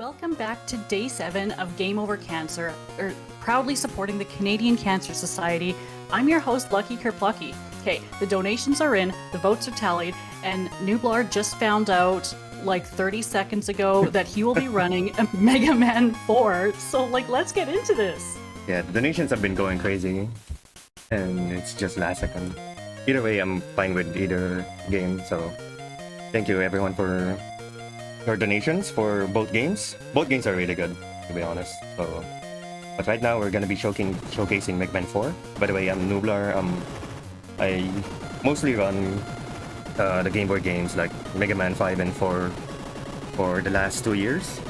Welcome back to day 7 of Game Over Cancer, proudly supporting the Canadian Cancer Society. I'm your host, Lucky Kerplucky. Okay, the donations are in, the votes are tallied, and Nooblar just found out like 30 seconds ago that he will be running a Mega Man 4. So, let's get into this. Yeah, the donations have been going crazy, and it's just last second. Either way, I'm fine with either game, so thank you everyone for your donations for both games. Both games are really good, to be honest. So, but right now we're gonna be showcasing Mega Man 4. By the way, I'm Nooblar. I mostly run the Game Boy games like Mega Man 5 and 4 for the last 2 years.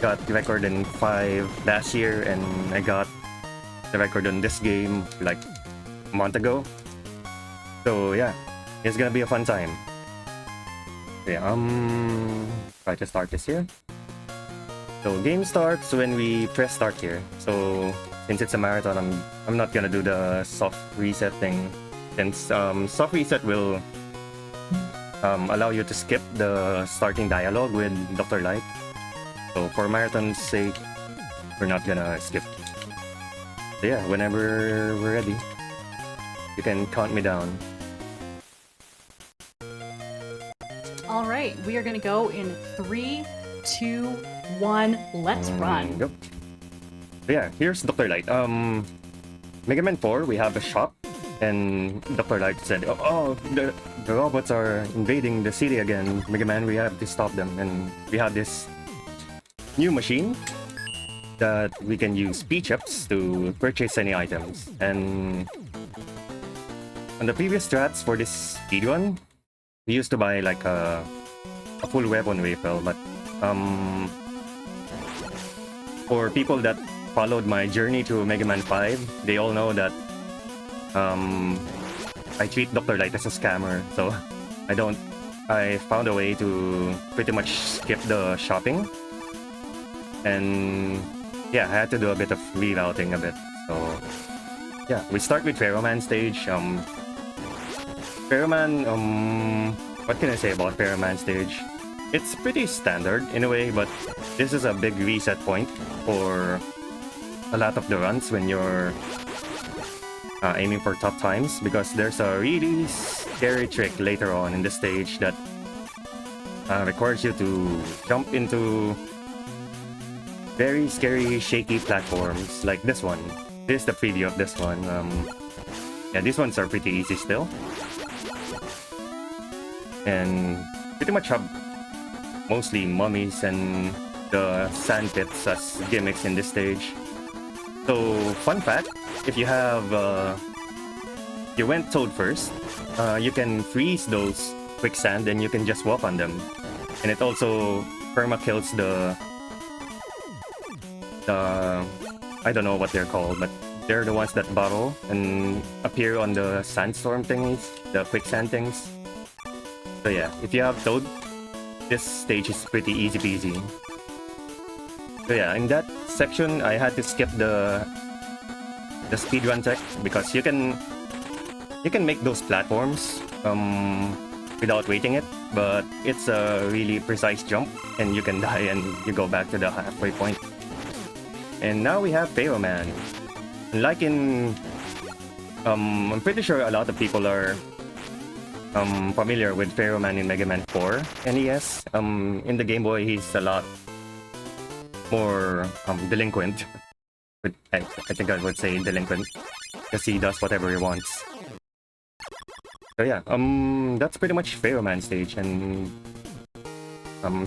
Got the record in 5 last year, and I got the record on this game like a month ago. So yeah, it's gonna be a fun time. Yeah, try to start this here. So game starts when we press start here. So since it's a marathon, I'm not gonna do the soft reset thing, since soft reset will allow you to skip the starting dialogue with Dr. Light. So for marathon's sake, we're not gonna skip. So yeah, whenever we're ready, you can count me down. All right, we are going to go in 3, 2, 1, let's run. Yep. So yeah, here's Dr. Light. Mega Man 4, we have a shop, and Dr. Light said, the robots are invading the city again. Mega Man, we have to stop them. And we have this new machine that we can use P-chips to purchase any items. And on the previous strats for this speedrun, we used to buy like a full weapon rifle, but for people that followed my journey to Mega Man 5, they all know that I treat Dr. Light as a scammer, so I found a way to pretty much skip the shopping, and yeah, I had to do a bit of rerouting a bit. So yeah, we start with Ferroman stage. Ferroman, what can I say about Ferroman stage? It's pretty standard in a way, but this is a big reset point for a lot of the runs when you're aiming for top times, because there's a really scary trick later on in the stage that requires you to jump into very scary, shaky platforms like this one. This is the preview of this one. Yeah, these ones are pretty easy still, and pretty much have mostly mummies and the sand pits as gimmicks in this stage. So, fun fact, if you have you went Toad first, you can freeze those quicksand and you can just walk on them. And it also perma kills the I don't know what they're called, but they're the ones that burrow and appear on the sandstorm thingies, the quicksand things. So yeah, if you have Toad, this stage is pretty easy peasy. So yeah, in that section I had to skip the speedrun tech, because you can make those platforms without waiting it, but it's a really precise jump and you can die and you go back to the halfway point. And now we have Ferroman. Like in I'm pretty sure a lot of people are familiar with Ferroman in Mega Man 4 NES. In the Game Boy, he's a lot more delinquent. I think I would say delinquent, because he does whatever he wants. So yeah, that's pretty much Ferroman stage, and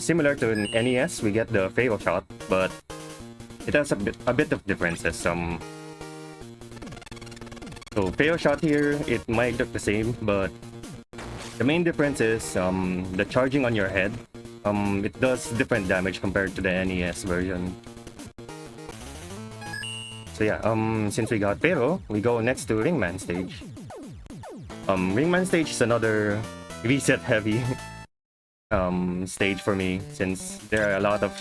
similar to an NES, we get the Ferro shot, but it has a bit of differences. So Ferro shot here, it might look the same, but the main difference is the charging on your head. It does different damage compared to the NES version. So yeah, since we got Ferro, we go next to Ringman stage. Ringman stage is another reset heavy stage for me, since there are a lot of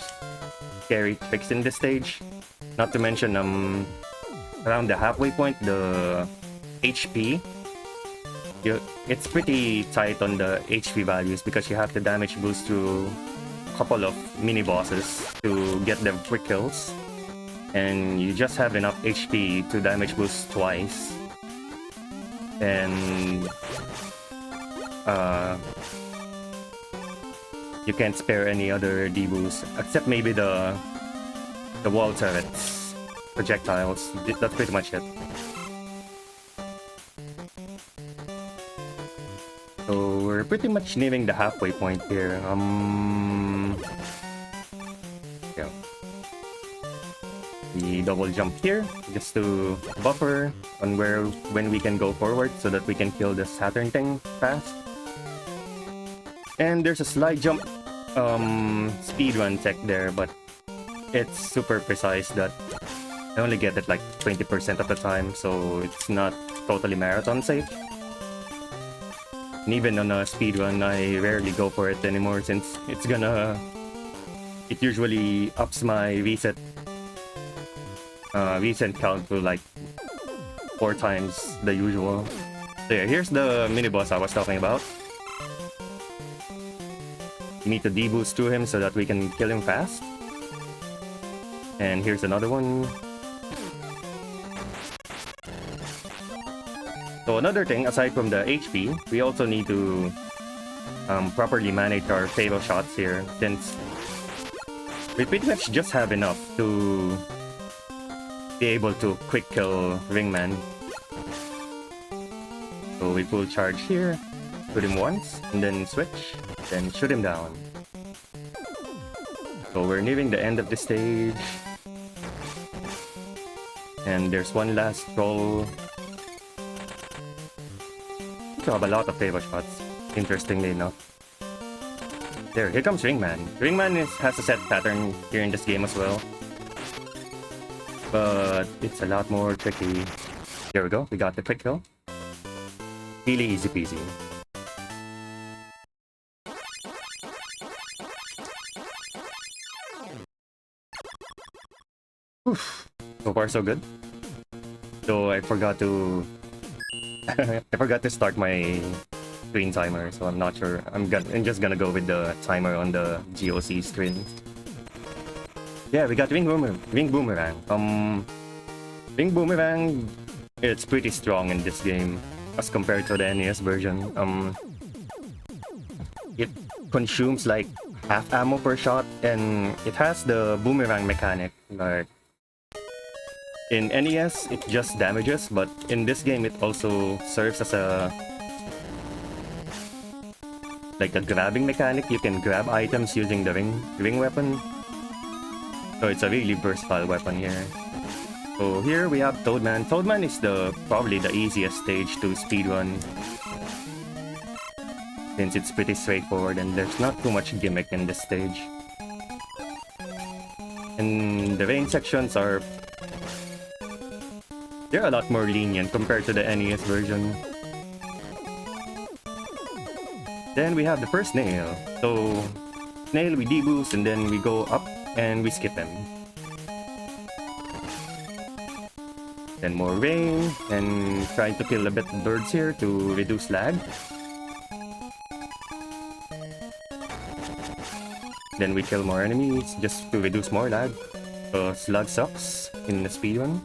scary tricks in this stage. Not to mention around the halfway point, the HP. It's pretty tight on the HP values, because you have the damage boost through couple of mini bosses to get them quick kills, and you just have enough HP to damage boost twice, and you can't spare any other debuffs except maybe the wall turrets, projectiles. That's pretty much it. So we're pretty much nearing the halfway point here. Yeah. We double jump here just to buffer on when we can go forward so that we can kill the Saturn thing fast. And there's a slide jump speedrun tech there, but it's super precise that I only get it like 20% of the time, so it's not totally marathon safe. And even on a speedrun, I rarely go for it anymore since it usually ups my reset count to like 4 times the usual. So yeah, here's the mini boss I was talking about. You need to deboost to him so that we can kill him fast. And here's another one. So another thing, aside from the HP, we also need to properly manage our fatal shots here, since we pretty much just have enough to be able to quick kill Ringman. So we pull charge here, shoot him once, and then switch, then shoot him down. So we're nearing the end of the stage. And there's one last troll. We have a lot of favor shots, interestingly enough. Here comes Ringman. Ringman has a set pattern here in this game as well, but it's a lot more tricky. Here we go, we got the quick kill. Really easy peasy. Oof. So far so good. So I forgot to I forgot to start my screen timer, so I'm not sure. I'm just gonna go with the timer on the GOC screen. Yeah, we got Ring Boomerang. Ring Boomerang, it's pretty strong in this game as compared to the NES version. It consumes like half ammo per shot, and it has the boomerang mechanic. Like in NES, it just damages, but in this game, it also serves as a grabbing mechanic. You can grab items using the ring weapon. So it's a really versatile weapon here. So here we have Toadman. Toadman is probably the easiest stage to speedrun, since it's pretty straightforward and there's not too much gimmick in this stage. And the rain sections they're a lot more lenient compared to the NES version. Then we have the first Snail. So, Snail, we deboost and then we go up and we skip him. Then more rain, and trying to kill a bit of birds here to reduce lag. Then we kill more enemies just to reduce more lag. So, Slug sucks in the speedrun.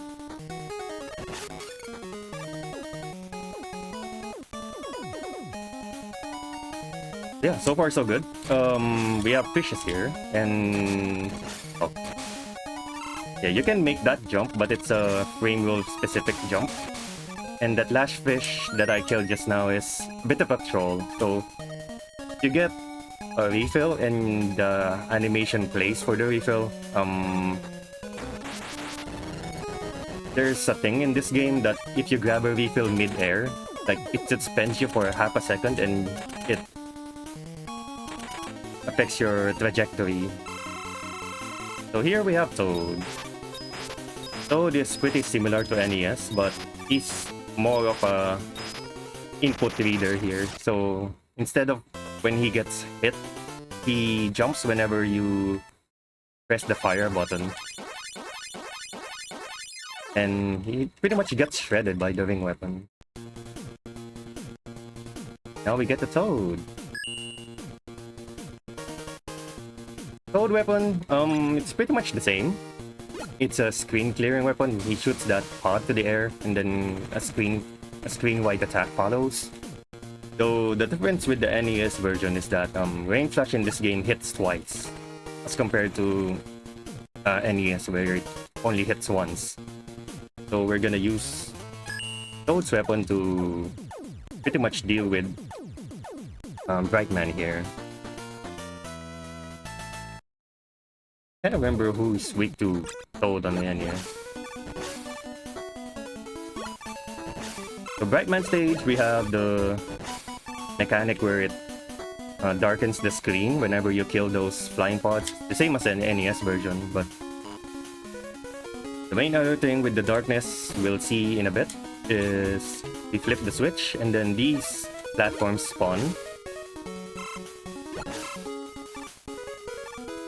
Yeah, so far so good. We have fishes here, and yeah, you can make that jump, but it's a frame rule specific jump. And that last fish that I killed just now is a bit of a troll. So you get a refill, and the animation plays for the refill. There's a thing in this game that if you grab a refill mid-air, like it suspends you for half a second, and it affects your trajectory. So here we have Toad. Toad is pretty similar to NES, but he's more of a input reader here. So instead of when he gets hit, he jumps whenever you press the fire button. And he pretty much gets shredded by the ring weapon. Now we get the Toad. Toad weapon, it's pretty much the same. It's a screen clearing weapon. He shoots that pod to the air, and then a screen-wide attack follows. Though the difference with the NES version is that Rain Flash in this game hits twice, as compared to NES where it only hits once. So we're gonna use Toad's weapon to pretty much deal with Brightman here. Can't remember who's weak to Toad on the NES. So Brightman stage, we have the mechanic where it darkens the screen whenever you kill those flying pods. The same as an NES version, but the main other thing with the darkness we'll see in a bit is we flip the switch and then these platforms spawn.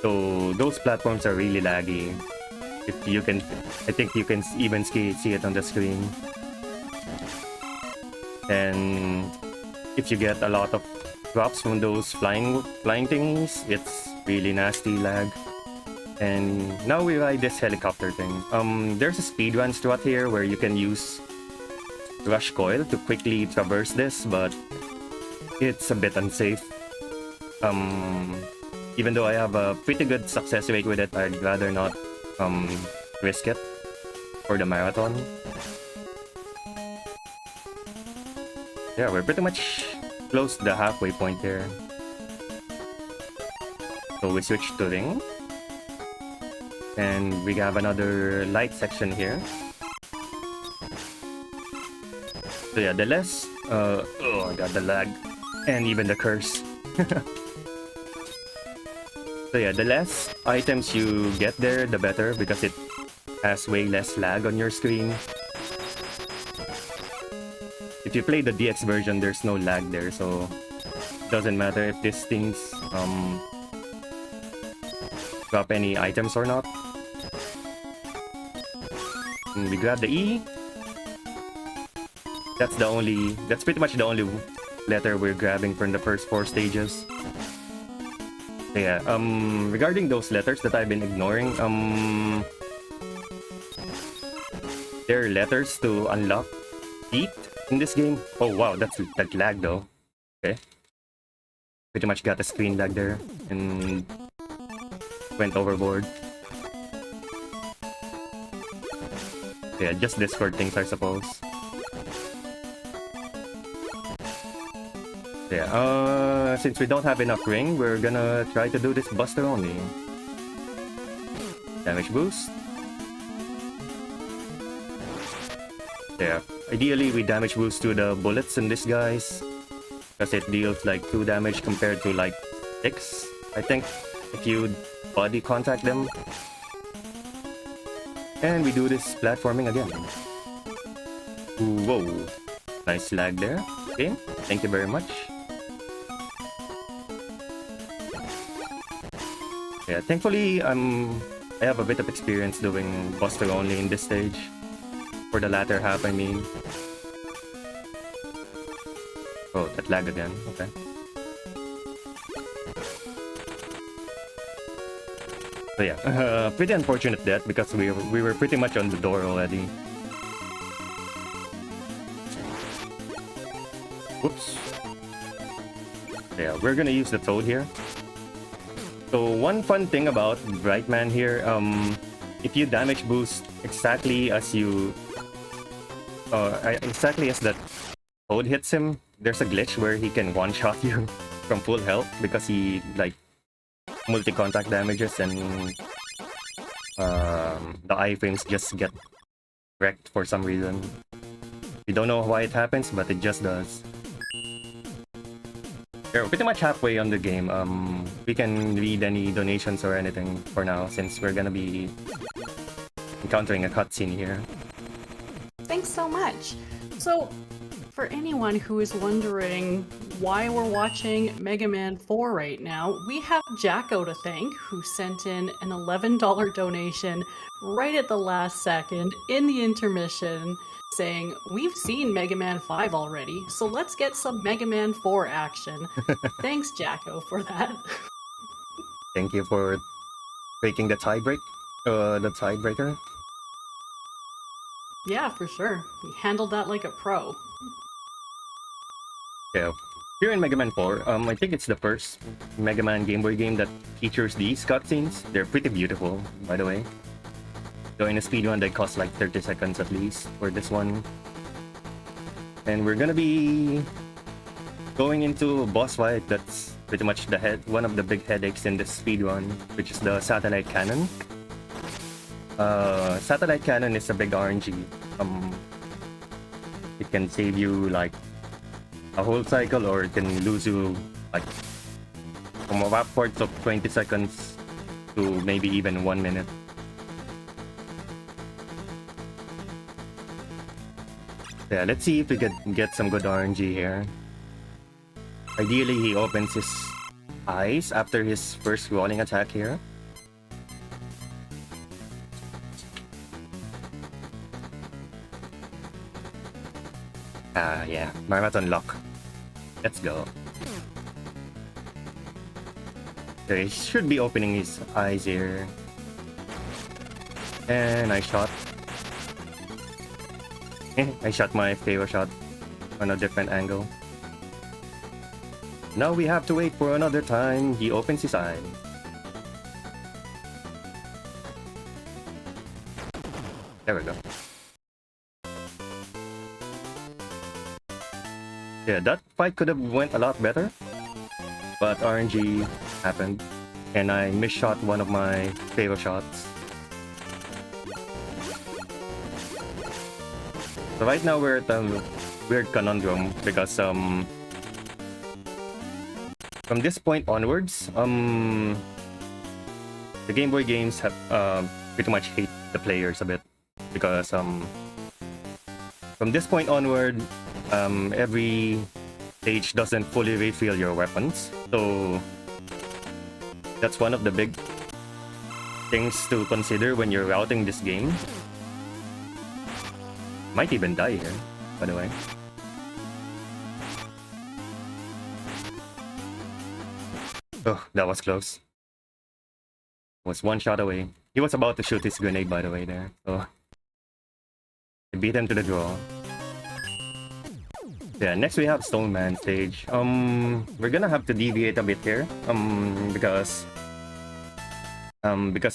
So those platforms are really laggy. If you can, I think you can even see it on the screen. And if you get a lot of drops from those flying thingies, it's really nasty lag. And now we ride this helicopter thing. There's a speedrun strat here where you can use Rush Coil to quickly traverse this, but it's a bit unsafe. Even though I have a pretty good success rate with it, I'd rather not risk it for the marathon. Yeah, we're pretty much close to the halfway point here. So we switch to ring. And we have another light section here. So yeah, the less... oh, I got the lag. And even the curse. So yeah, the less items you get there, the better, because it has way less lag on your screen. If you play the DX version, there's no lag there, so it doesn't matter if these things drop any items or not. And we grab the E. That's pretty much the only letter we're grabbing from the first 4 stages. So yeah, regarding those letters that I've been ignoring, there are letters to unlock feet in this game. Oh wow, that lag though. Okay. Pretty much got a screen lag there and went overboard. Yeah, just Discord things I suppose. Yeah, since we don't have enough ring, we're gonna try to do this buster only. Damage boost. Yeah, ideally we damage boost to the bullets in this guys, because it deals like 2 damage compared to like 6, I think, if you body contact them. And we do this platforming again. Ooh, whoa, nice lag there. Okay, thank you very much. Yeah, thankfully I have a bit of experience doing buster only in this stage. For the latter half, I mean. Oh, that lag again. Okay. So yeah, pretty unfortunate death because we were pretty much on the door already. Whoops. Yeah, we're gonna use the Toad here. So one fun thing about Brightman here, if you damage boost exactly as that Toad hits him, there's a glitch where he can one-shot you from full health because he like multi-contact damages and the iframes just get wrecked for some reason. We don't know why it happens, but it just does. We're pretty much halfway on the game. We can read any donations or anything for now, since we're gonna be encountering a cutscene here. Thanks so much. So, for anyone who is wondering why we're watching Mega Man 4 right now, we have Jacko to thank, who sent in an $11 donation right at the last second in the intermission, saying, "We've seen Mega Man 5 already, so let's get some Mega Man 4 action." Thanks, Jacko, for that. Thank you for breaking the tiebreaker. Yeah, for sure. He handled that like a pro. Yeah. Here in Mega Man 4, I think it's the first Mega Man Game Boy game that features these cutscenes. They're pretty beautiful, by the way. So in a speedrun, they cost like 30 seconds at least for this one. And we're gonna be going into a boss fight that's pretty much one of the big headaches in this speedrun, which is the satellite cannon. Satellite cannon is a big RNG. It can save you like a whole cycle, or it can lose you like from upwards of 20 seconds to maybe even 1 minute. Yeah, let's see if we can get some good RNG here. Ideally, he opens his eyes after his first rolling attack here. Yeah, marathon lock. Let's go. Okay, he should be opening his eyes here. And I shot. I shot my favorite shot on a different angle. Now we have to wait for another time he opens his eye. There we go. Yeah, that fight could have went a lot better, but RNG happened, and I misshot one of my favorite shots. So right now we're at a weird conundrum because from this point onwards, the Game Boy games have pretty much hate the players a bit because from this point onward, every stage doesn't fully refill your weapons, so that's one of the big things to consider when you're routing this game. Might even die here, by the way. Oh, that was close. Was one shot away. He was about to shoot his grenade, by the way, there. So I beat him to the draw. Yeah, next we have Stone Man stage. We're gonna have to deviate a bit here. Because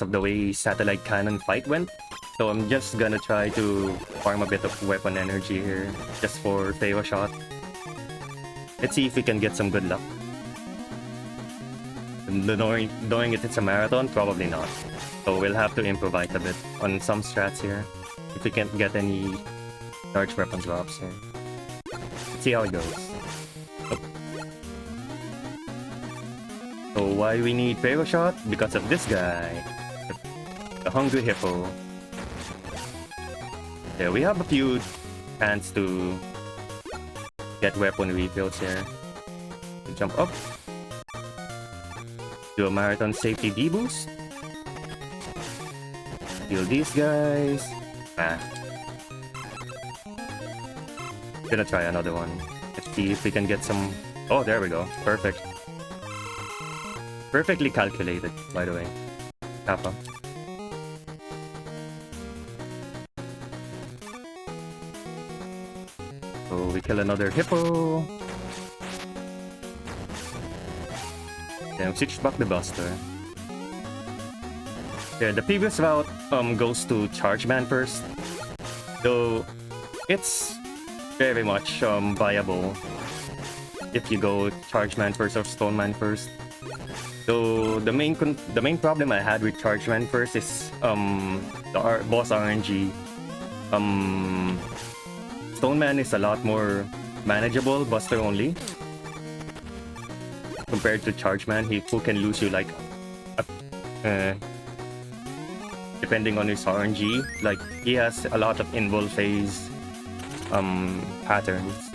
of the way satellite cannon fight went. So I'm just gonna try to farm a bit of weapon energy here, just for favorite shot. Let's see if we can get some good luck. Knowing it's a marathon, probably not. So we'll have to improvise a bit on some strats here, if we can't get any large weapon drops here. Let's see how it goes. Oh. So why we need favorite shot? Because of this guy, the hungry hippo. Yeah, we have a few chance to get weapon refills here. We jump up. Do a marathon safety D-boost. Kill these guys. Gonna try another one. Let's see if we can get some... Oh, there we go. Perfect. Perfectly calculated, by the way. Kappa. So we kill another hippo. Then switch back the Buster. Yeah, the previous route goes to Charge Man first. Though it's very much viable if you go Charge Man first or Stone Man first. So the main problem I had with Charge Man first is the boss RNG. Stone Man is a lot more manageable, Buster only, compared to Charge Man, who can lose you like depending on his RNG. Like, he has a lot of invul phase patterns.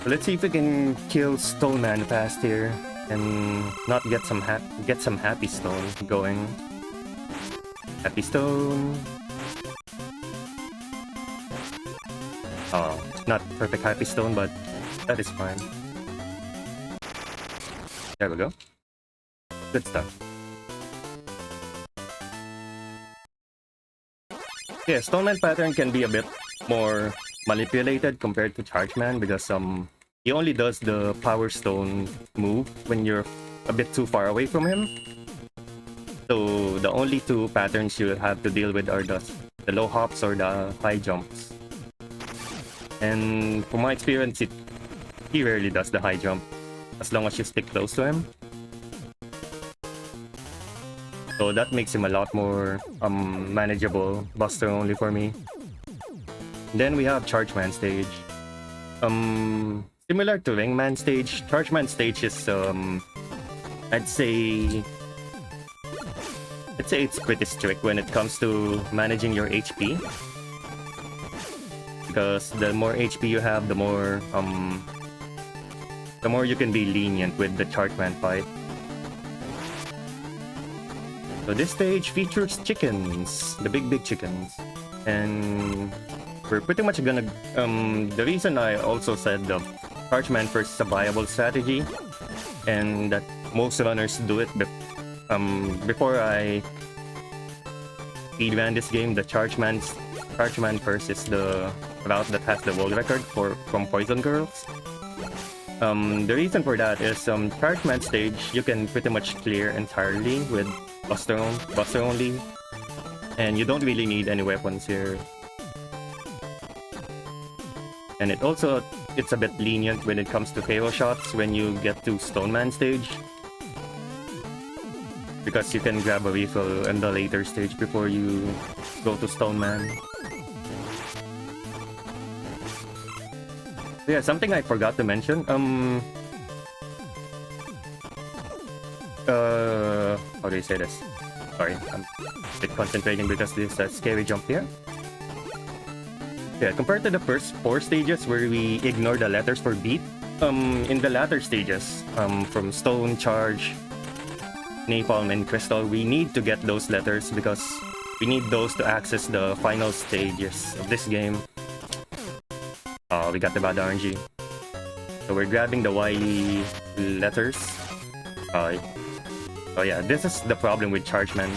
So let's see if we can kill Stone Man fast here and not get some happy stone going. Happy stone. Oh, not perfect happy stone, but that is fine. There we go. Good stuff. Yeah, Stoneman pattern can be a bit more manipulated compared to Chargeman because he only does the Power Stone move when you're a bit too far away from him. So the only two patterns you have to deal with are the low hops or the high jumps. And from my experience, he rarely does the high jump as long as you stick close to him. So that makes him a lot more manageable buster only for me. Then we have Chargeman stage. Similar to Ringman stage, Chargeman stage is I'd say it's pretty strict when it comes to managing your HP. Because the more HP you have, the more you can be lenient with the Chargeman fight. So this stage features chickens, the big chickens, and we're pretty much gonna. The reason I also said the Chargeman first is a viable strategy, and that most runners do it. Before I speedran this game, the Chargeman first is the route that has the world record from Poison Girls. The reason for that is Chargeman stage you can pretty much clear entirely with Buster only, and you don't really need any weapons here. And it's a bit lenient when it comes to KO shots when you get to Stoneman stage, because you can grab a refill in the later stage before you go to Stoneman. Yeah, something I forgot to mention. How do you say this? Sorry, I'm a bit concentrating because there's a scary jump here. Yeah, compared to the first 4 stages where we ignore the letters for beat, in the latter stages, from Stone, Charge, Napalm, and Crystal, we need to get those letters because we need those to access the final stages of this game. Oh, we got the bad RNG. So we're grabbing the Y letters. Oh yeah, this is the problem with Chargeman.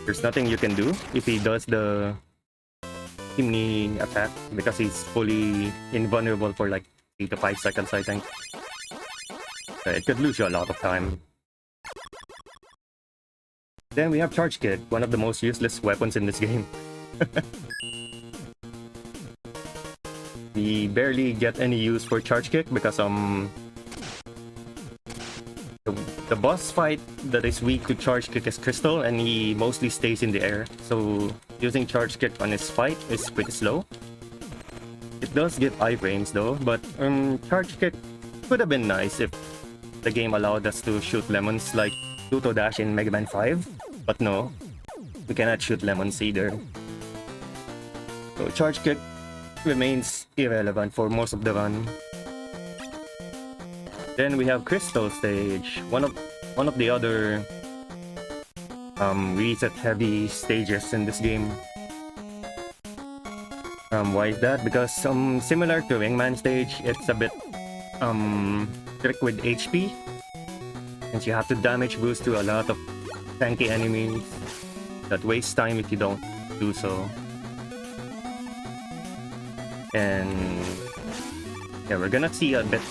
There's nothing you can do if he does the Chimney attack because he's fully invulnerable for like 3 to 5 seconds, I think. It could lose you a lot of time. Then we have Charge Kick, one of the most useless weapons in this game. We barely get any use for Charge Kick because the boss fight that is weak to Charge Kick is Crystal, and he mostly stays in the air, so using Charge Kick on his fight is pretty slow. It does give iframes though, but Charge Kick could have been nice if the game allowed us to shoot lemons like Pluto Dash in Mega Man 5, but no, we cannot shoot lemons either. So Charge Kick remains irrelevant for most of the run. Then we have Crystal stage, one of the other reset heavy stages in this game. Why is that? Because similar to Ringman stage, it's a bit strict with HP, since you have to damage boost to a lot of tanky enemies that waste time if you don't do so. And yeah, we're gonna see a bit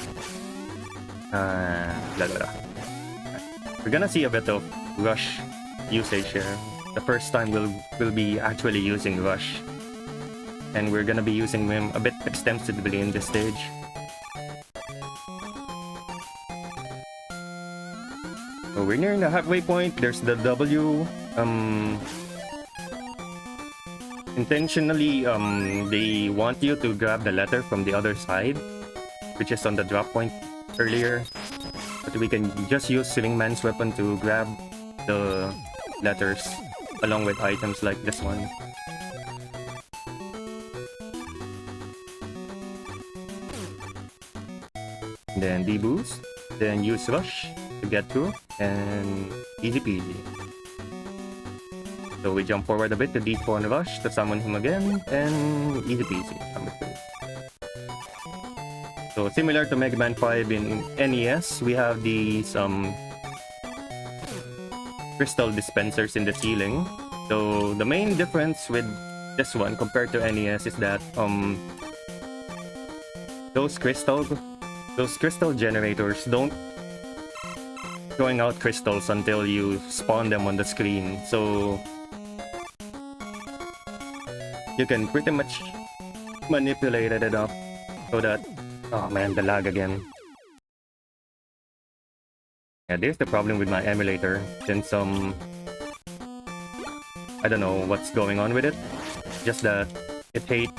we're gonna see a bit of rush usage here. The first time we'll be actually using rush, and we're gonna be using him a bit extensively in this stage. So we're nearing the halfway point. There's the W. Intentionally, they want you to grab the letter from the other side, which is on the drop point earlier, but we can just use Ringman's weapon to grab the letters along with items like this one. Then D-boost, then use rush to get through, and easy peasy. So we jump forward a bit to D4 and rush to summon him again, and easy peasy, number 2. So similar to Mega Man 5 in NES, we have these crystal dispensers in the ceiling So the main difference with this one compared to NES is that those crystal generators don't throwing out crystals until you spawn them on the screen. So you can pretty much manipulate it up so that, oh man, the lag again. Yeah, there's the problem with my emulator, since I don't know what's going on with it, just that it hates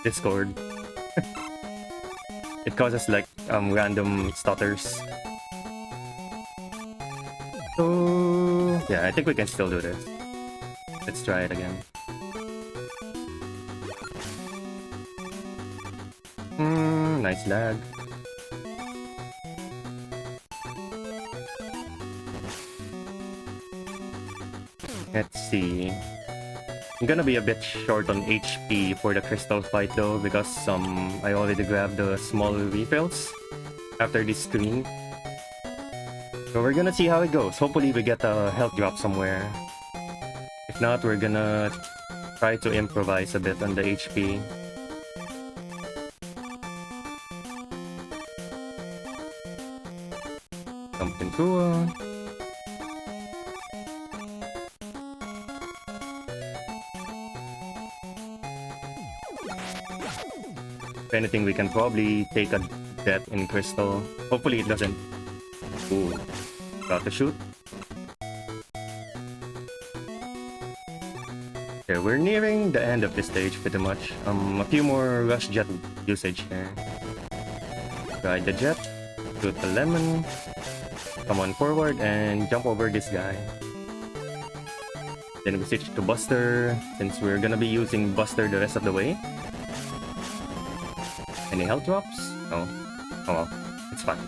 Discord. It causes like random stutters. So yeah, I think we can still do this. Let's try it again. Nice lag. Let's see. I'm gonna be a bit short on HP for the crystal fight though, because I already grabbed the small refills after this screen. So we're gonna see how it goes. Hopefully we get a health drop somewhere. If not, we're gonna try to improvise a bit on the HP. Something cool. If anything, we can probably take a bet in crystal. Hopefully it doesn't. Ooh, got to shoot. Okay, we're nearing the end of this stage pretty much. A few more rush jet usage here. Ride the jet, shoot the lemon, come on forward and jump over this guy. Then we switch to Buster, since we're gonna be using Buster the rest of the way. Any health drops? No. Oh well, it's fine.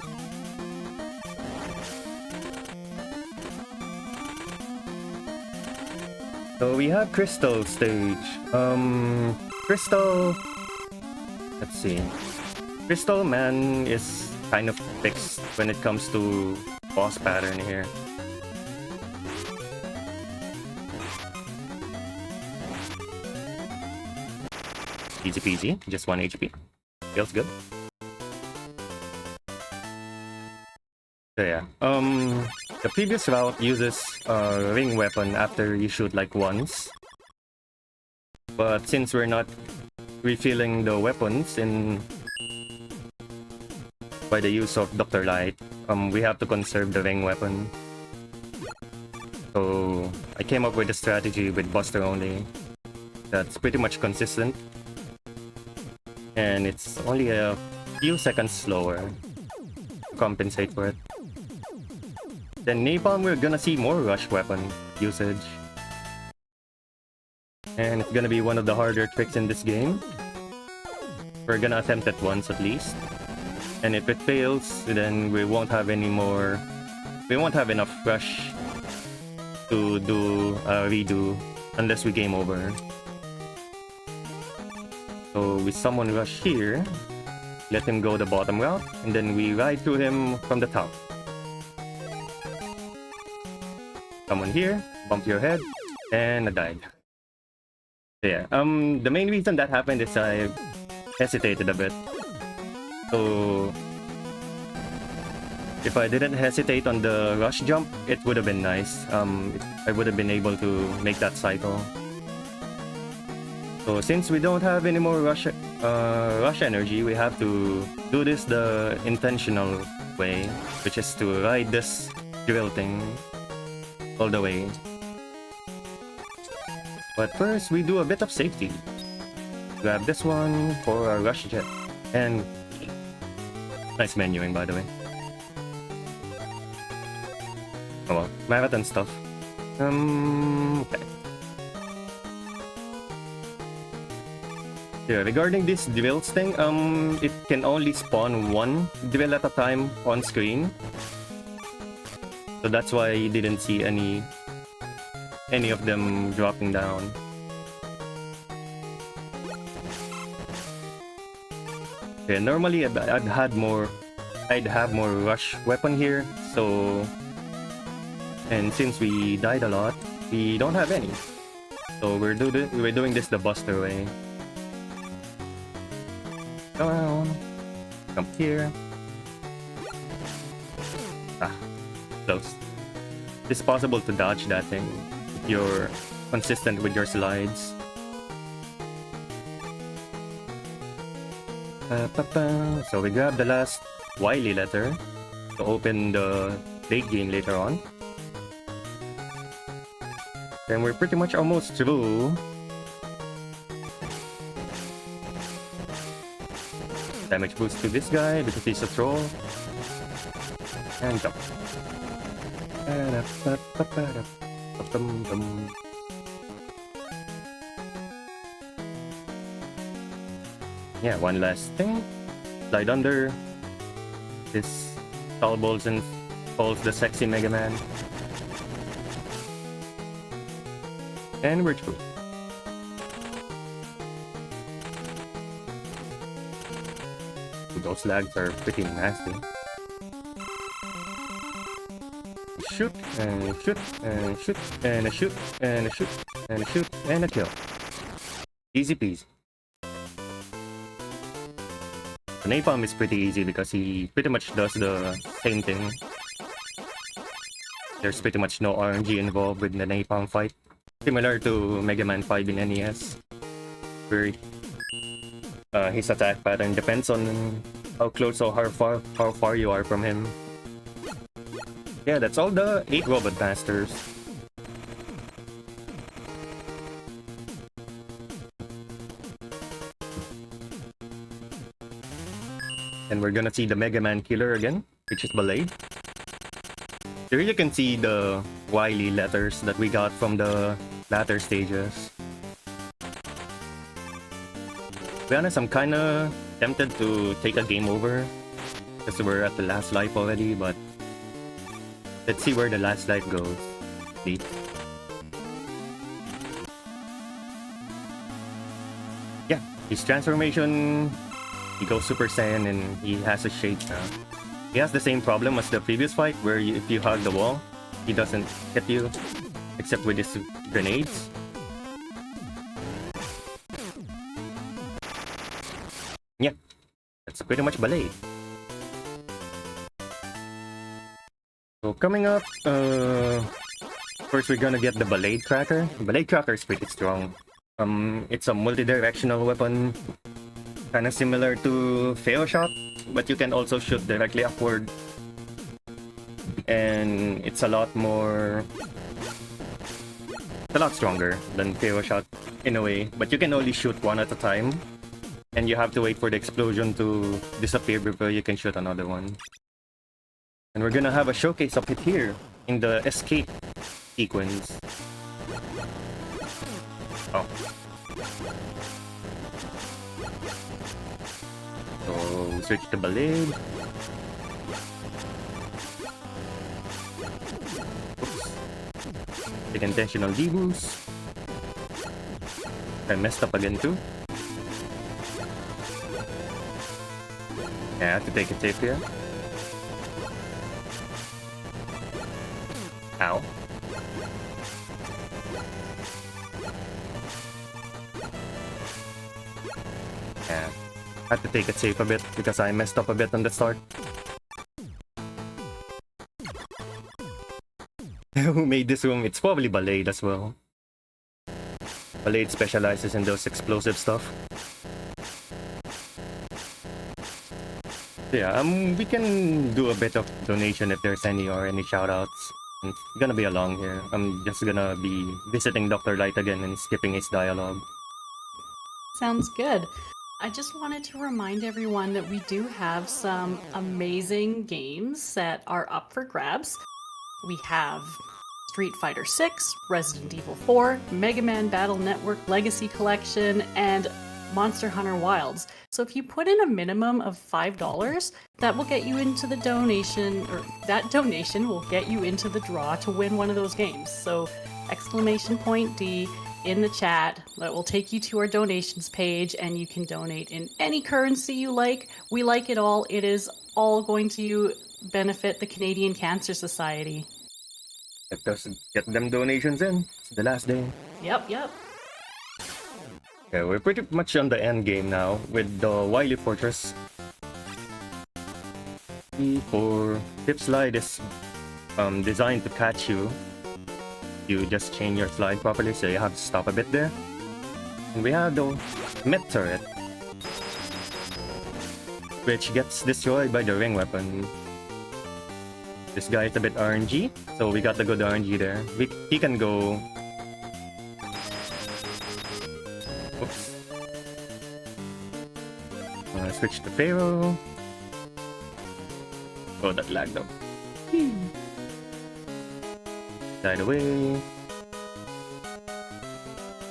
So we have Crystal stage. Crystal... Let's see. Crystal Man is kind of fixed when it comes to boss pattern here. Easy peasy, just 1 HP. Feels good. So yeah, the previous route uses a ring weapon after you shoot like once. But since we're not refilling the weapons by the use of Dr. Light, we have to conserve the ring weapon. So I came up with a strategy with Buster only that's pretty much consistent. And it's only a few seconds slower to compensate for it. Then Napalm, we're gonna see more rush weapon usage. And it's gonna be one of the harder tricks in this game. We're gonna attempt it once at least. And if it fails, then we won't have enough rush to do a redo unless we game over. So we summon Rush here, let him go the bottom route, and then we ride through him from the top. Someone here, bump your head, and I died. So yeah, the main reason that happened is I hesitated a bit. So if I didn't hesitate on the rush jump, it would have been nice. I would have been able to make that cycle. So since we don't have any more rush energy, we have to do this the intentional way, which is to ride this drill thing all the way. But first, we do a bit of safety. Grab this one for our rush jet. And nice menuing, by the way. Oh well, marathon stuff. Okay. Yeah, regarding this drills thing, it can only spawn one drill at a time on screen. So that's why you didn't see any of them dropping down. Yeah, normally I'd have more rush weapon here, so and since we died a lot, we don't have any. So we're doing this the Buster way. Come on. Come here. Ah, close. It's possible to dodge that thing if you're consistent with your slides. So we grab the last Wily letter to open the late game later on. Then we're pretty much almost through. Damage boost to this guy because he's a troll. And jump. Yeah, one last thing. Slide under. This tall balls and falls the sexy Mega Man. And we're through. Those lags are pretty nasty. Shoot, and shoot, and shoot, and a shoot, and a shoot, and a shoot, and a kill. Easy peasy. The napalm is pretty easy because he pretty much does the same thing. There's pretty much no RNG involved with the napalm fight. Similar to Mega Man 5 in NES. Where his attack pattern depends on how close or how far you are from him. Yeah, that's all the 8 Robot Masters. And we're gonna see the Mega Man killer again, which is Ballet. Here you can see the Wily letters that we got from the latter stages. To be honest, I'm kinda tempted to take a game over because we're at the last life already, but let's see where the last life goes. See? Yeah, his transformation, he goes Super Saiyan and he has a shape now. He has the same problem as the previous fight where if you hug the wall, he doesn't hit you except with his grenades. Yeah, that's pretty much Ballet. So coming up, first we're gonna get the Ballet Cracker. Ballet Cracker is pretty strong. It's a multi-directional weapon, kind of similar to Fail Shot, but you can also shoot directly upward. And it's a lot stronger than Fail Shot in a way, but you can only shoot one at a time. And you have to wait for the explosion to disappear before you can shoot another one. And we're gonna have a showcase of it here in the escape sequence. Oh. So switch to Ballet. Oops. Take intentional deboost. I messed up again too. Yeah, I have to take a tip here. Ow. Yeah, I have to take it safe a bit because I messed up a bit on the start. Who made this room? It's probably Balade as well. Balade specializes in those explosive stuff. Yeah, we can do a bit of donation if there's any or any shoutouts. It's gonna be along here. I'm just gonna be visiting Dr. Light again and skipping his dialogue. Sounds good. I just wanted to remind everyone that we do have some amazing games that are up for grabs. We have Street Fighter 6, Resident Evil 4, Mega Man Battle Network Legacy Collection, and Monster Hunter Wilds. So if you put in a minimum of $5, that will get you into the donation, or that donation will get you into the draw to win one of those games. So !D in the chat, that will take you to our donations page, and you can donate in any currency you like. We like it all. It is all going to benefit the Canadian Cancer Society. Get them donations in. It's the last day. Yep. Yeah, we're pretty much on the end game now with the Wily Fortress. For tip slide is designed to catch you. You just chain your slide properly, so you have to stop a bit there. And we have the mid turret, which gets destroyed by the ring weapon. This guy is a bit RNG, so we got the good RNG there. He can go... Oops. Switch to Pharaoh. Oh, that lagged up. Died away.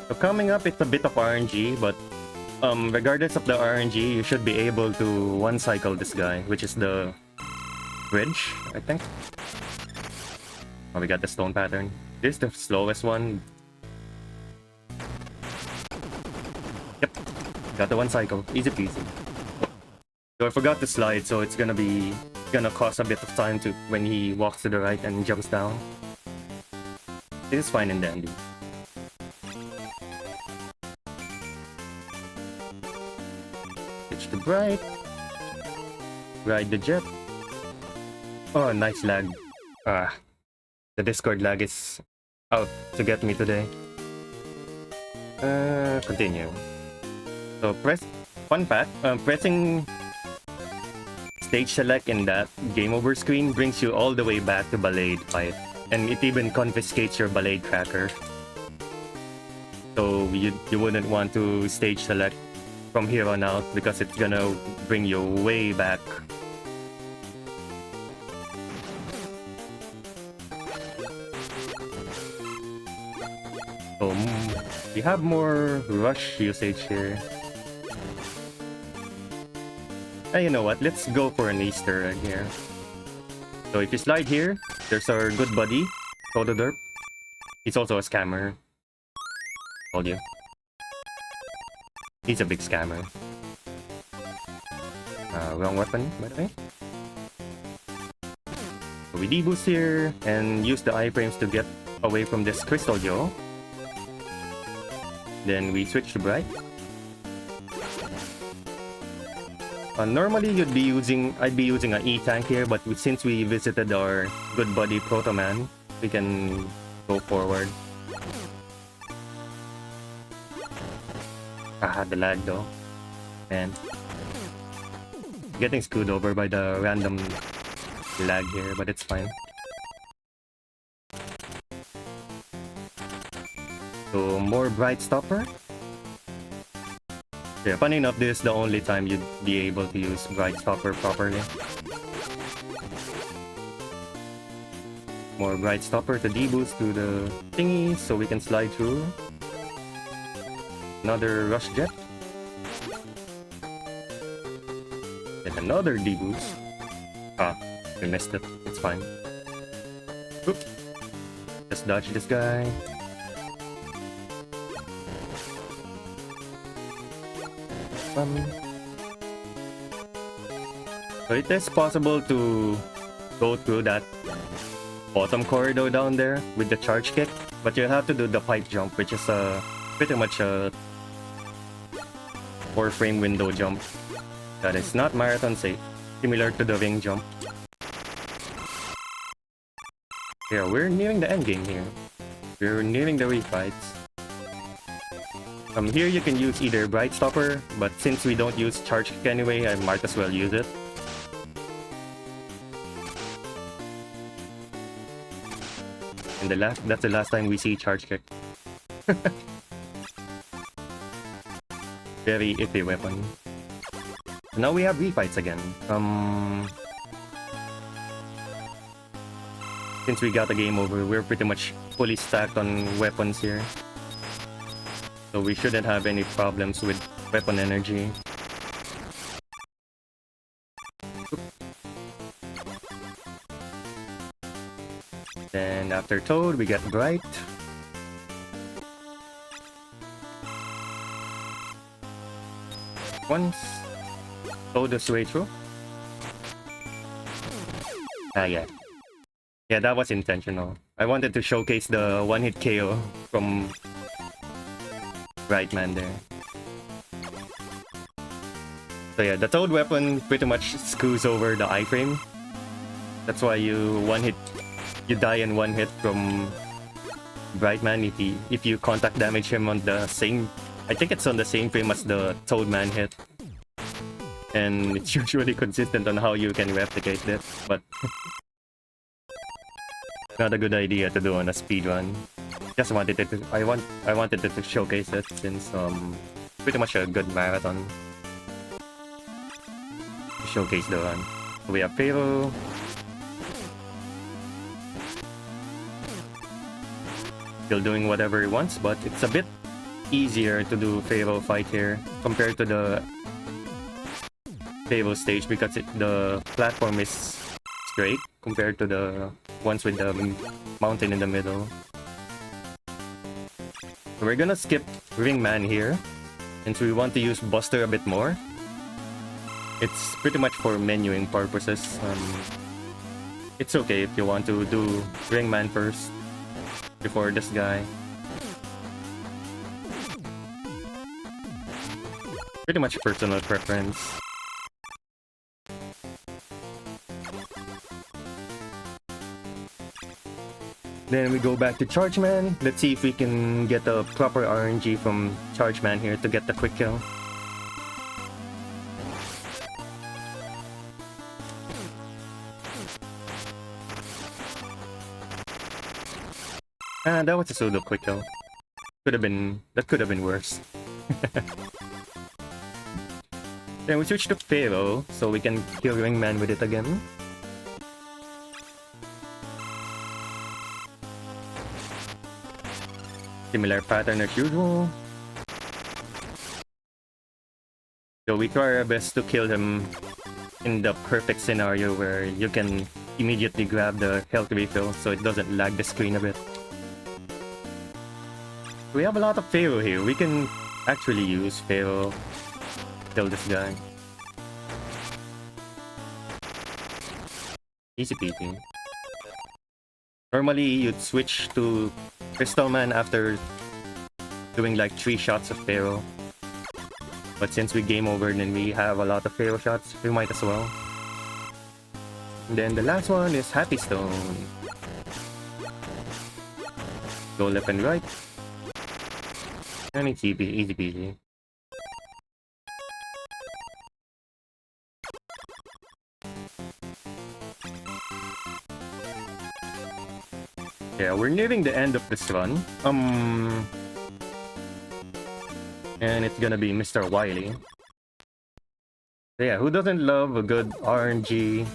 So coming up, it's a bit of RNG, but regardless of the RNG, you should be able to one-cycle this guy, which is the bridge, I think. Oh, we got the stone pattern. This is the slowest one. Yep, got the one cycle. Easy peasy. So I forgot to slide, so it's gonna cost a bit of time to when he walks to the right and jumps down. It is fine and dandy. Switch to bright. Ride the jet. Oh, nice lag. The Discord lag is out to get me today. Continue. So fun fact, pressing stage select in that game over screen brings you all the way back to Ballade fight. And it even confiscates your Ballade tracker. So you wouldn't want to stage select from here on out because it's gonna bring you way back. So we have more rush usage here. You know what? Let's go for an Easter egg here. So if you slide here, there's our good buddy, Tododerp. He's also a scammer. Told you. He's a big scammer. Wrong weapon, by the way. So we deboost here and use the iframes to get away from this Crystal Joe. Then we switch to Bright. Normally I'd be using an E-tank here, but since we visited our good buddy Proto Man, we can go forward. The lag though. Man. Getting screwed over by the random lag here, but it's fine. So more Bright Stopper. Yeah, funny enough, this is the only time you'd be able to use Bright Stopper properly. More Bright Stopper to deboost to the thingy so we can slide through. Another Rush Jet. And another deboost. We missed it. It's fine. Oop. Just dodge this guy. So it is possible to go through that bottom corridor down there with the charge kick, but you have to do the pipe jump, which is pretty much a 4-frame window jump that is not marathon safe, similar to the ring jump. Yeah, we're nearing the end game here. We're nearing the refights. Here you can use either Bright Stopper, but since we don't use Charge Kick anyway, I might as well use it. And that's the last time we see Charge Kick. Very iffy weapon. Now we have refights again. Since we got the game over, we're pretty much fully stacked on weapons here. So we shouldn't have any problems with weapon energy. Then after Toad, we get Bright. Once Toad is way through. Yeah. Yeah, that was intentional. I wanted to showcase the one-hit KO from Bright Man there. So yeah, the Toad weapon pretty much screws over the iframe. That's why you die in one hit from Brightman if you contact damage him on the same, I think it's on the same frame as the Toadman hit. And it's usually consistent on how you can replicate this, but not a good idea to do on a speedrun. Just wanted it to, I wanted it to showcase it since pretty much a good marathon to showcase the run. We have Pharaoh. Still doing whatever he wants, but it's a bit easier to do Pharaoh fight here compared to the Pharaoh stage because the platform is straight compared to the ones with the mountain in the middle. So we're gonna skip Ringman here since we want to use Buster a bit more. It's pretty much for menuing purposes. It's okay if you want to do Ringman first before this guy. Pretty much personal preference. Then we go back to Chargeman. Let's see if we can get a proper RNG from Chargeman here to get the quick kill. Ah, that was a pseudo quick kill. That could have been worse. Then we switch to Pharaoh, so we can kill Ringman with it again. Similar pattern as usual. So we try our best to kill him in the perfect scenario where you can immediately grab the health refill so it doesn't lag the screen a bit. We have a lot of Pharaoh here. We can actually use Pharaoh to kill this guy. Easy peasy. Normally you'd switch to Crystal Man after doing like 3 shots of Pharaoh. But since we game over and we have a lot of Pharaoh shots, we might as well. And then the last one is Happy Stone. Go left and right. And it's easy peasy. Yeah, we're nearing the end of this run. And it's gonna be Mr. Wily. Yeah, who doesn't love a good RNG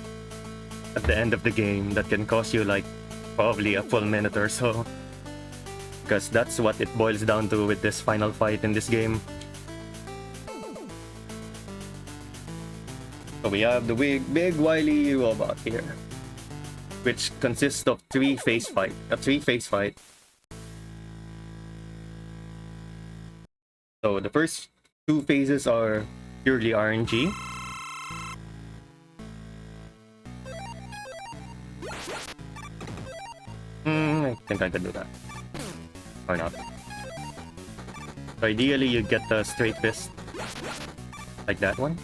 at the end of the game that can cost you like probably a full minute or so? Because that's what it boils down to with this final fight in this game. So we have the big Wily robot here, which consists of a three-phase fight. So the first 2 phases are purely RNG. I think I can do that. Or not. So ideally you get the straight fist. Like that one.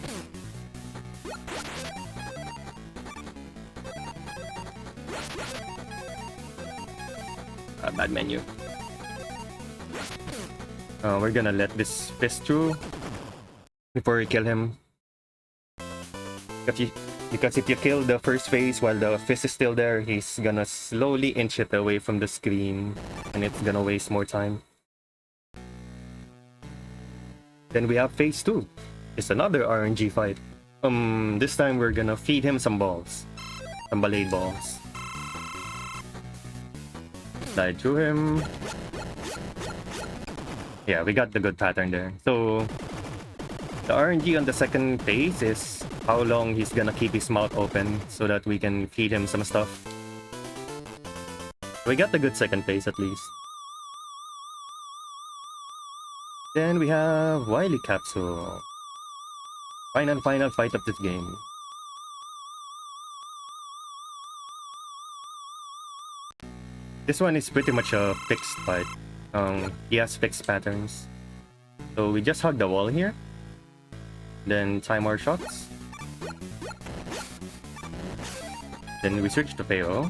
Bad menu. We're gonna let this fist through before we kill him. Because if you kill the first phase while the fist is still there, he's gonna slowly inch it away from the screen and it's gonna waste more time. Then we have phase 2. It's another RNG fight. This time we're gonna feed him some balls. Some Balade balls. Slide through him. Yeah, we got the good pattern there. So the RNG on the second phase is how long he's gonna keep his mouth open so that we can feed him some stuff. We got the good second phase at least. Then we have Wily Capsule. Final fight of this game. This one is pretty much a fixed fight. He has fixed patterns. So we just hug the wall here. then time our shots. Then we switch to Feo.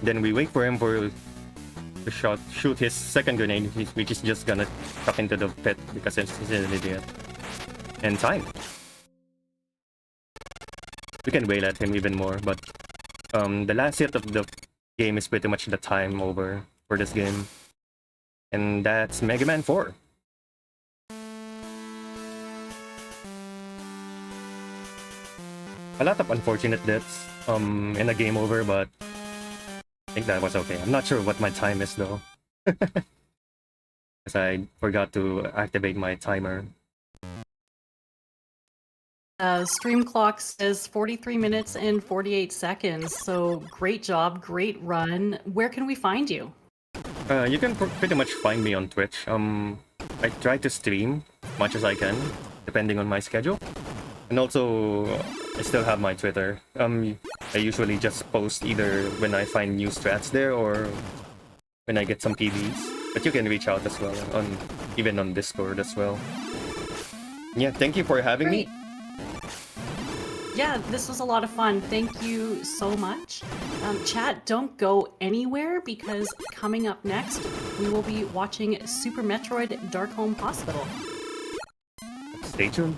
Then we wait for him to shoot his second grenade, which is just gonna tuck into the pit because he's an idiot. And time. We can wail at him even more, but the last hit of the game is pretty much the time over for this game. And that's Mega Man 4. A lot of unfortunate deaths in a game over, but I think that was okay. I'm not sure what my time is though. Because I forgot to activate my timer. Stream clock says 43 minutes and 48 seconds, so great job, great run. Where can we find you? You can pretty much find me on Twitch. I try to stream as much as I can, depending on my schedule. And also, I still have my Twitter. I usually just post either when I find new strats there or when I get some PBs. But you can reach out as well, even on Discord as well. Yeah, thank you for having me. Yeah, this was a lot of fun. Thank you so much. Chat, don't go anywhere because coming up next, we will be watching Super Metroid Dark Home Hospital. Stay tuned.